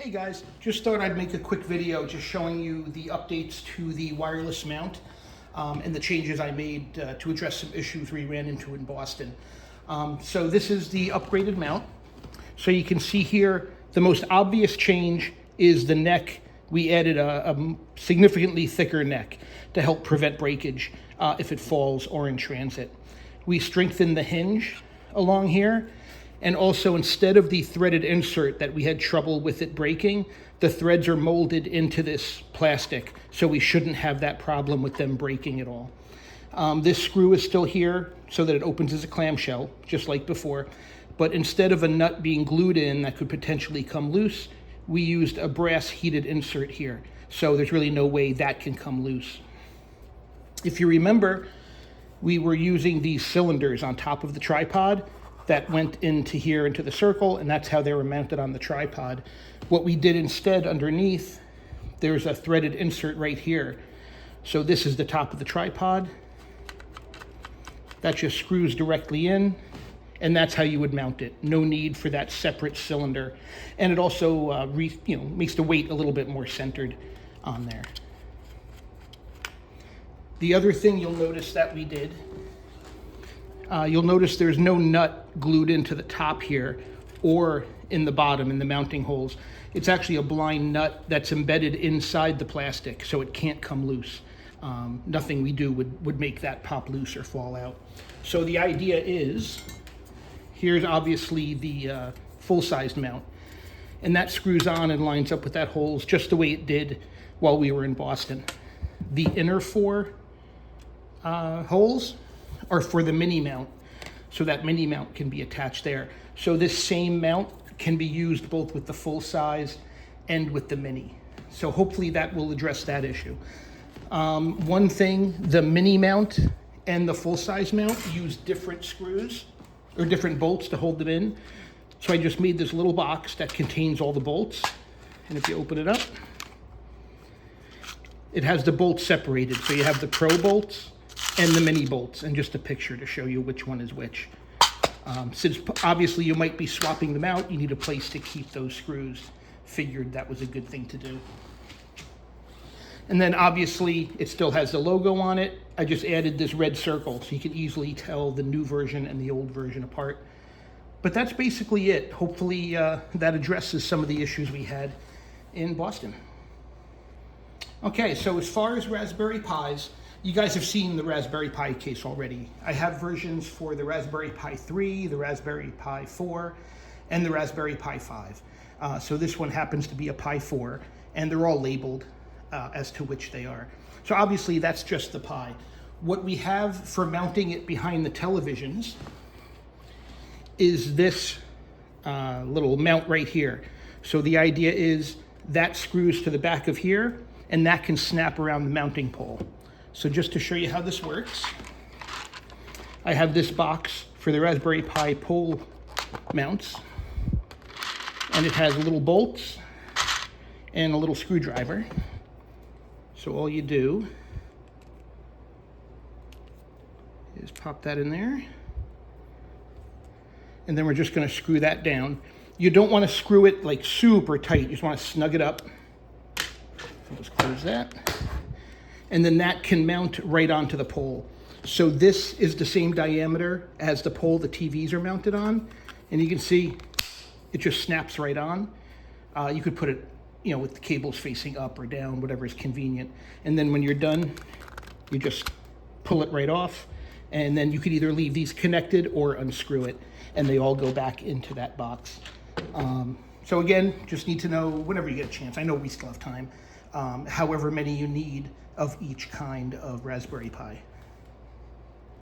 Hey guys, just thought I'd make a quick video just showing you the updates to the wireless mount and the changes I made to address some issues we ran into in Boston. So this is the upgraded mount. So you can see here, the most obvious change is the neck. We added a significantly thicker neck to help prevent breakage if it falls or in transit. We strengthened the hinge along here. And also, instead of the threaded insert that we had trouble with it breaking, the threads are molded into this plastic, so we shouldn't have that problem with them breaking at all. This screw is still here so that it opens as a clamshell, just like before. But instead of a nut being glued in that could potentially come loose, we used a brass heated insert here. So there's really no way that can come loose. If you remember, we were using these cylinders on top of the tripod that went into here, into the circle, and that's how they were mounted on the tripod. What we did instead underneath, there's a threaded insert right here. So this is the top of the tripod. That just screws directly in, and that's how you would mount it. No need for that separate cylinder. And it also makes the weight a little bit more centered on there. The other thing you'll notice that we did, you'll notice there's no nut glued into the top here or in the bottom in the mounting holes. It's actually a blind nut that's embedded inside the plastic, so it can't come loose. Nothing we do would make that pop loose or fall out. So the idea is, here's obviously the full-sized mount, and that screws on and lines up with that holes just the way it did while we were in Boston. The inner four holes are for the mini mount, so that mini mount can be attached there. So this same mount can be used both with the full size and with the mini. So hopefully that will address that issue. One thing, the mini mount and the full size mount use different screws or different bolts to hold them in. So I just made this little box that contains all the bolts. And if you open it up, it has the bolts separated. So you have the pro bolts and the mini bolts, and just a picture to show you which one is which. Since obviously you might be swapping them out, you need a place to keep those screws. Figured that was a good thing to do. And then obviously it still has the logo on it. I just added this red circle so you can easily tell the new version and the old version apart. But that's basically it. Hopefully that addresses some of the issues we had in Boston. Okay, so as far as Raspberry Pis, you guys have seen the Raspberry Pi case already. I have versions for the Raspberry Pi 3, the Raspberry Pi 4, and the Raspberry Pi 5. So this one happens to be a Pi 4, and they're all labeled as to which they are. So obviously that's just the Pi. What we have for mounting it behind the televisions is this little mount right here. So the idea is that screws to the back of here, and that can snap around the mounting pole. So just to show you how this works, I have this box for the Raspberry Pi pole mounts, and it has little bolts and a little screwdriver. So all you do is pop that in there, and then we're just going to screw that down. You don't want to screw it like super tight, you just want to snug it up. So just close that. And then that can mount right onto the pole. So this is the same diameter as the pole the TVs are mounted on. And you can see it just snaps right on. You could put it, with the cables facing up or down, whatever is convenient. And then when you're done, you just pull it right off. And then you could either leave these connected or unscrew it. And they all go back into that box. So again, just need to know whenever you get a chance. I know we still have time. However many you need of each kind of Raspberry Pi.